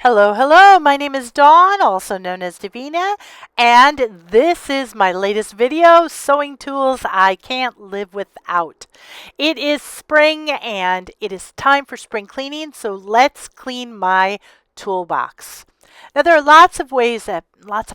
Hello, hello. My name is Dawn, also known as Davina, and this is my latest video, Sewing Tools I Can't Live Without. It is spring and it is time for spring cleaning, so let's clean my toolbox. Now there are lots of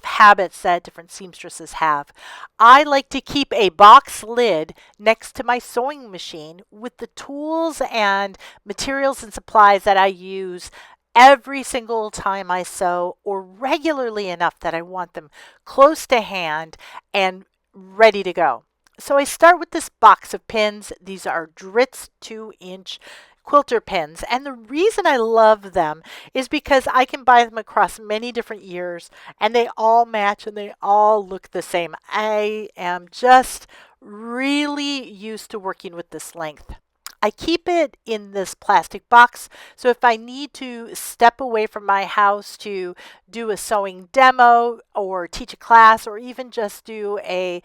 habits that different seamstresses have. I like to keep a box lid next to my sewing machine with the tools and materials and supplies that I use every single time I sew, or regularly enough that I want them close to hand and ready to go. So I start with this box of pins. These are Dritz 2-inch quilter pins, and the reason I love them is because I can buy them across many different years and they all match and they all look the same. I am just really used to working with this length. I keep it in this plastic box, so if I need to step away from my house to do a sewing demo or teach a class or even just do a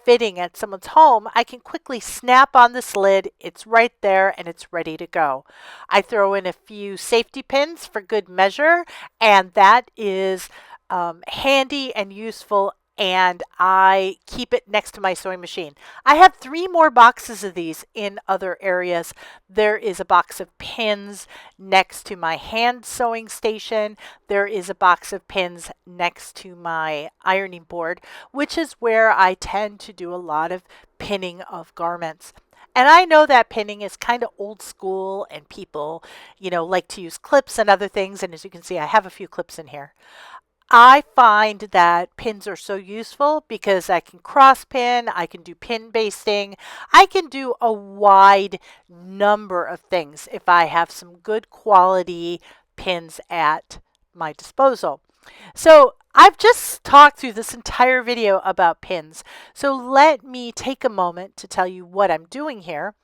fitting at someone's home, I can quickly snap on this lid. It's right there and it's ready to go. I throw in a few safety pins for good measure, and that is handy and useful, and I keep it next to my sewing machine. I have 3 more boxes of these in other areas. There is a box of pins next to my hand sewing station. There is a box of pins next to my ironing board, which is where I tend to do a lot of pinning of garments. And I know that pinning is kind of old school and people, like to use clips and other things. And as you can see, I have a few clips in here. I find that pins are so useful because I can cross pin, I can do pin basting, I can do a wide number of things if I have some good quality pins at my disposal. So I've just talked through this entire video about pins. So let me take a moment to tell you what I'm doing here.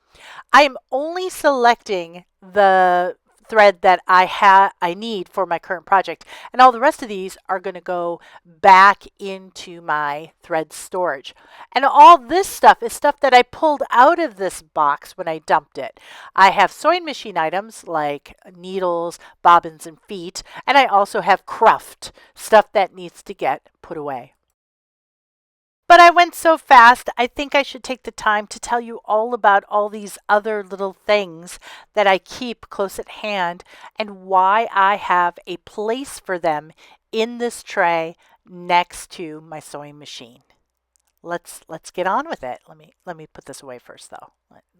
I am only selecting the thread that I need for my current project, and all the rest of these are going to go back into my thread storage. And all this stuff is stuff that I pulled out of this box when I dumped it. I have sewing machine items like needles, bobbins, and feet, and I also have cruft, stuff that needs to get put away. But I went so fast, I think I should take the time to tell you all about all these other little things that I keep close at hand and why I have a place for them in this tray next to my sewing machine. Let's get on with it. Let me put this away first though.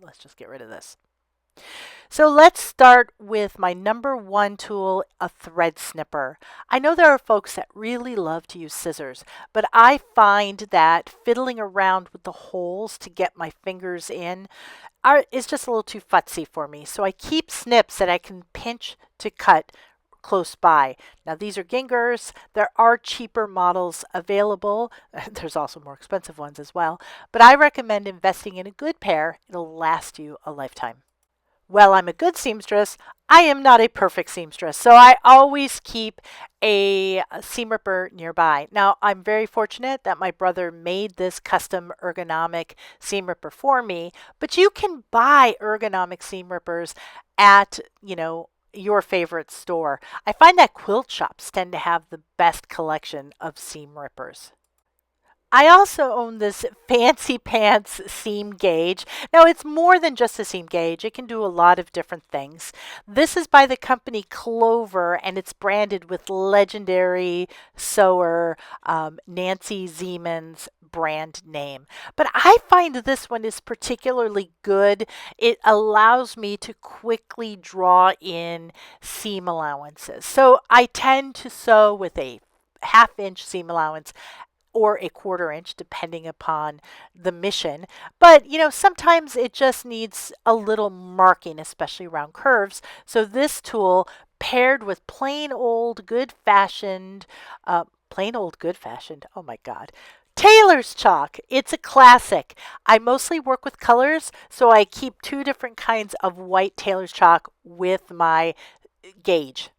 Let's just get rid of this. So let's start with my number 1 tool, a thread snipper. I know there are folks that really love to use scissors, but I find that fiddling around with the holes to get my fingers in is just a little too futzy for me. So I keep snips that I can pinch to cut close by. Now these are Gingers. There are cheaper models available. There's also more expensive ones as well, but I recommend investing in a good pair. It'll last you a lifetime. Well, I'm a good seamstress. I am not a perfect seamstress, so I always keep a seam ripper nearby. Now, I'm very fortunate that my brother made this custom ergonomic seam ripper for me, but you can buy ergonomic seam rippers at, your favorite store. I find that quilt shops tend to have the best collection of seam rippers. I also own this fancy pants seam gauge. Now it's more than just a seam gauge. It can do a lot of different things. This is by the company Clover and it's branded with legendary sewer Nancy Zeman's brand name. But I find this one is particularly good. It allows me to quickly draw in seam allowances. So I tend to sew with a 1/2 inch seam allowance or a 1/4 inch, depending upon the mission. But, sometimes it just needs a little marking, especially around curves. So this tool, paired with oh my God, Tailor's chalk. It's a classic. I mostly work with colors, so I keep 2 different kinds of white Tailor's chalk with my gauge.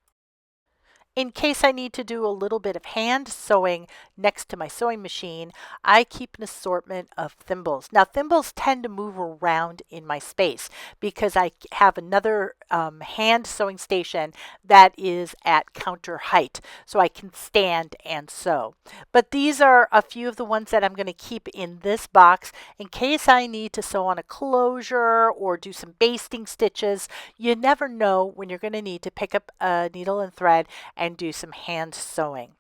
In case I need to do a little bit of hand sewing next to my sewing machine, I keep an assortment of thimbles. Now, thimbles tend to move around in my space because I have another hand sewing station that is at counter height, so I can stand and sew. But these are a few of the ones that I'm going to keep in this box in case I need to sew on a closure or do some basting stitches. You never know when you're going to need to pick up a needle and thread and do some hand sewing.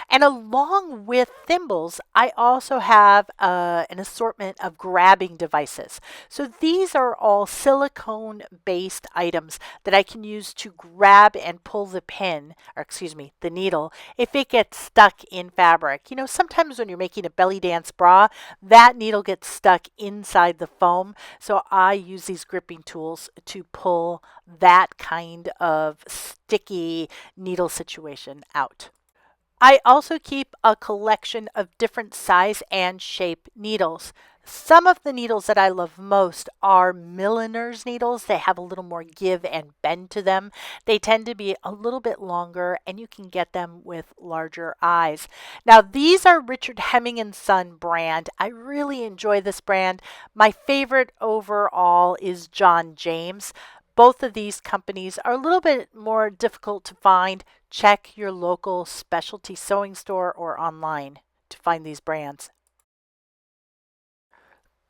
And along with thimbles, I also have an assortment of grabbing devices. So these are all silicone based items that I can use to grab and pull the pin, or excuse me, the needle, if it gets stuck in fabric. You know, sometimes when you're making a belly dance bra, that needle gets stuck inside the foam. So I use these gripping tools to pull that kind of sticky needle situation out. I also keep a collection of different size and shape needles. Some of the needles that I love most are milliner's needles. They have a little more give and bend to them. They tend to be a little bit longer and you can get them with larger eyes. Now these are Richard Hemming and Son brand. I really enjoy this brand. My favorite overall is John James. Both of these companies are a little bit more difficult to find. Check your local specialty sewing store or online to find these brands.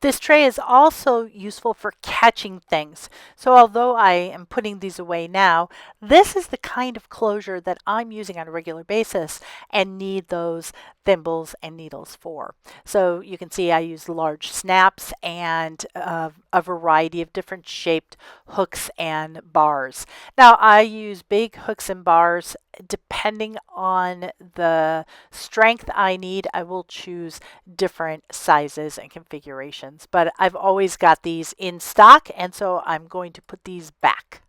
This tray is also useful for catching things. So although I am putting these away now, this is the kind of closure that I'm using on a regular basis and need those thimbles and needles for. So you can see I use large snaps and a variety of different shaped hooks and bars. Now I use big hooks and bars. Depending on the strength I need, I will choose different sizes and configurations. But I've always got these in stock, and so I'm going to put these back.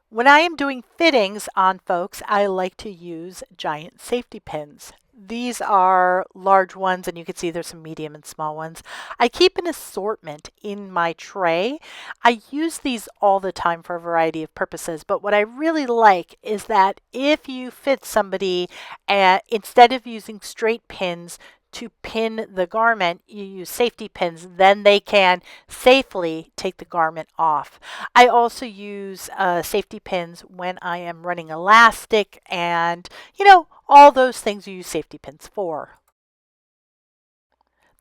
When I am doing fittings on folks, I like to use giant safety pins. These are large ones, and you can see there's some medium and small ones. I keep an assortment in my tray. I use these all the time for a variety of purposes, but what I really like is that if you fit somebody, instead of using straight pins to pin the garment, you use safety pins, then they can safely take the garment off. I also use safety pins when I am running elastic and, you know, all those things you use safety pins for.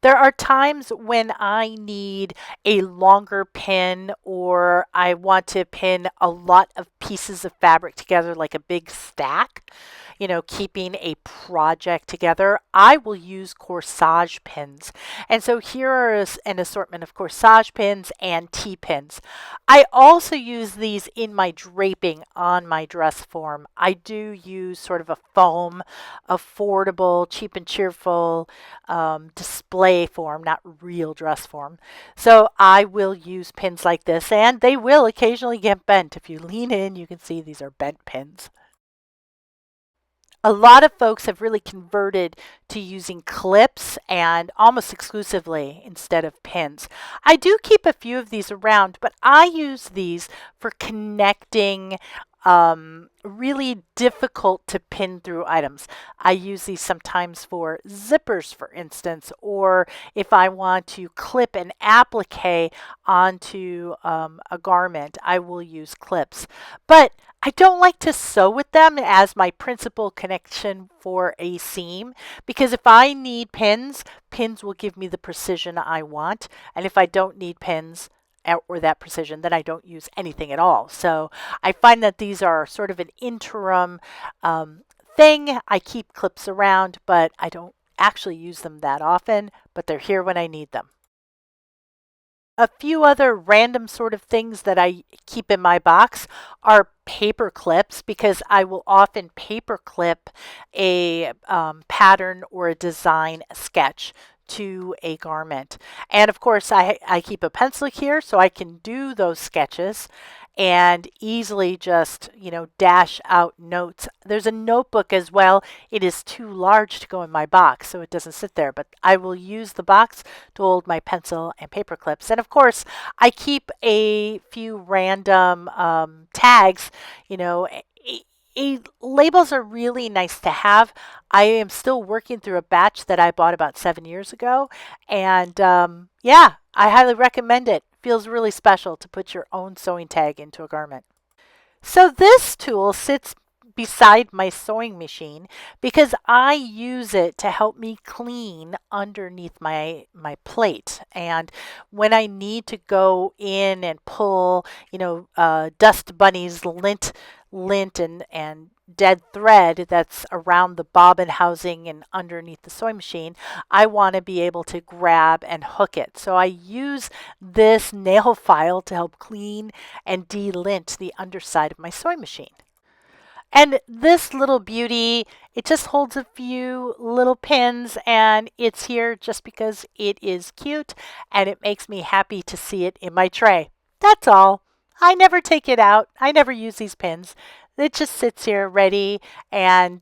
There are times when I need a longer pin or I want to pin a lot of pieces of fabric together like a big stack, you know, keeping a project together. I will use corsage pins. And so here is an assortment of corsage pins and T-pins. I also use these in my draping on my dress form. I do use sort of a foam, affordable, cheap and cheerful display form, not real dress form. So I will use pins like this, and they will occasionally get bent. If you lean in, you can see these are bent pins. A lot of folks have really converted to using clips and almost exclusively instead of pins. I do keep a few of these around, but I use these for connecting really difficult to pin through items. I use these sometimes for zippers, for instance, or if I want to clip an applique onto a garment, I will use clips. But I don't like to sew with them as my principal connection for a seam because if I need pins, pins will give me the precision I want. And if I don't need pins or that precision, then I don't use anything at all. So I find that these are sort of an interim thing. I keep clips around, but I don't actually use them that often, but they're here when I need them. A few other random sort of things that I keep in my box are paper clips because I will often paper clip a pattern or a design sketch to a garment. And of course, I keep a pencil here so I can do those sketches and easily just, you know, dash out notes. There's a notebook as well. It is too large to go in my box, so it doesn't sit there, but I will use the box to hold my pencil and paper clips. And of course, I keep a few random tags, you know, Labels are really nice to have. I am still working through a batch that I bought about 7 years ago. And yeah, I highly recommend it. Feels really special to put your own sewing tag into a garment. So this tool sits beside my sewing machine because I use it to help me clean underneath my plate. And when I need to go in and pull, dust bunnies, lint and dead thread that's around the bobbin housing and underneath the sewing machine, I want to be able to grab and hook it. So I use this nail file to help clean and de-lint the underside of my sewing machine. And this little beauty, it just holds a few little pins, and it's here just because it is cute and it makes me happy to see it in my tray. That's all. I never take it out. I never use these pins. It just sits here ready and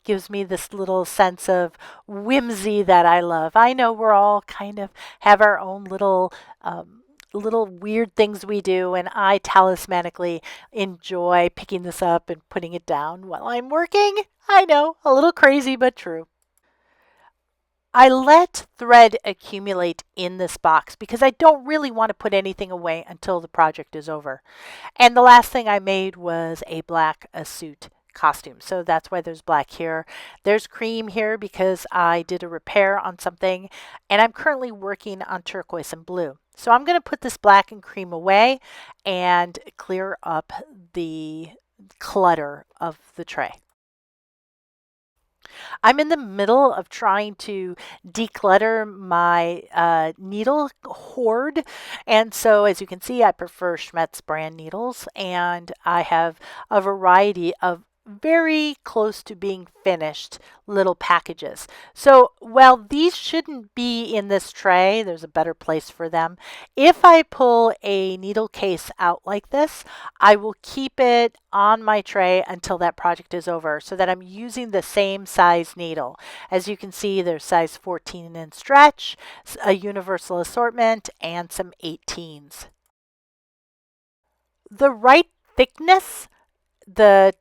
gives me this little sense of whimsy that I love. I know we're all kind of have our own little weird things we do, and I talismanically enjoy picking this up and putting it down while I'm working. I know, a little crazy, but true. I let thread accumulate in this box because I don't really want to put anything away until the project is over. And the last thing I made was a black suit costume. So that's why there's black here. There's cream here because I did a repair on something, and I'm currently working on turquoise and blue. So I'm going to put this black and cream away and clear up the clutter of the tray. I'm in the middle of trying to declutter my needle hoard. And so as you can see, I prefer Schmetz brand needles, and I have a variety of very close to being finished little packages. So while these shouldn't be in this tray, there's a better place for them. If I pull a needle case out like this, I will keep it on my tray until that project is over so that I'm using the same size needle. As you can see, there's size 14 in stretch, a universal assortment, and some 18s. The right thickness, the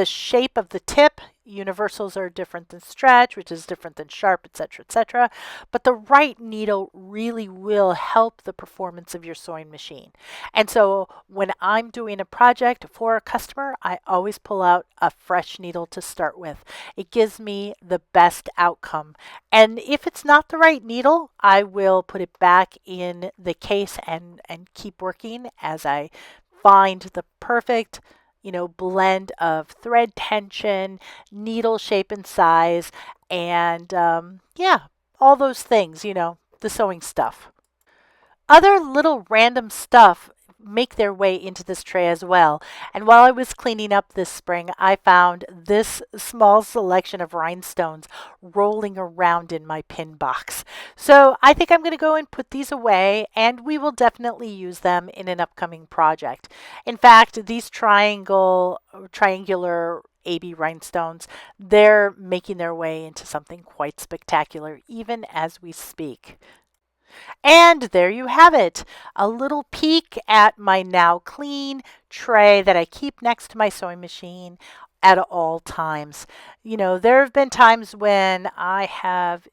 shape of the tip, universals are different than stretch, which is different than sharp, etc., etc. But the right needle really will help the performance of your sewing machine. And so when I'm doing a project for a customer, I always pull out a fresh needle to start with. It gives me the best outcome. And if it's not the right needle, I will put it back in the case and keep working as I find the perfect blend of thread tension, needle shape and size, and yeah, all those things, the sewing stuff. Other little random stuff make their way into this tray as well. And while I was cleaning up this spring, I found this small selection of rhinestones rolling around in my pin box. So I think I'm going to go and put these away, and we will definitely use them in an upcoming project. In fact, these triangular AB rhinestones, they're making their way into something quite spectacular even as we speak. And there you have it, a little peek at my now clean tray that I keep next to my sewing machine at all times. There have been times when I have,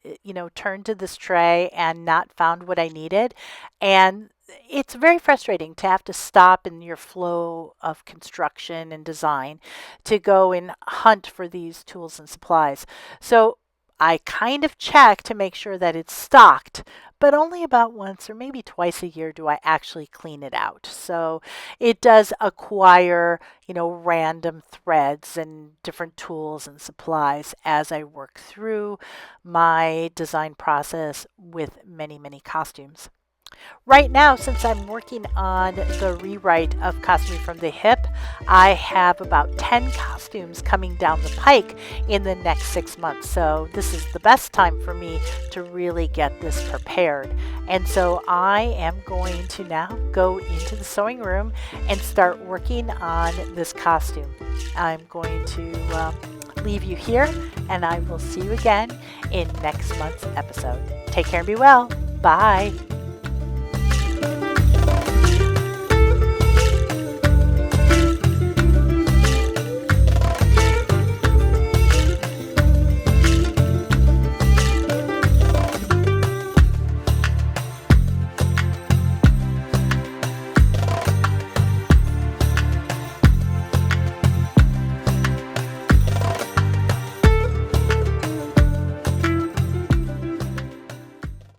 turned to this tray and not found what I needed. And it's very frustrating to have to stop in your flow of construction and design to go and hunt for these tools and supplies. So I kind of check to make sure that it's stocked, but only about once or maybe twice a year do I actually clean it out. So it does acquire, random threads and different tools and supplies as I work through my design process with many, many costumes. Right now, since I'm working on the rewrite of Costume from the Hip, I have about 10 costumes coming down the pike in the next 6 months. So this is the best time for me to really get this prepared. And so I am going to now go into the sewing room and start working on this costume. I'm going to leave you here, and I will see you again in next month's episode. Take care and be well. Bye.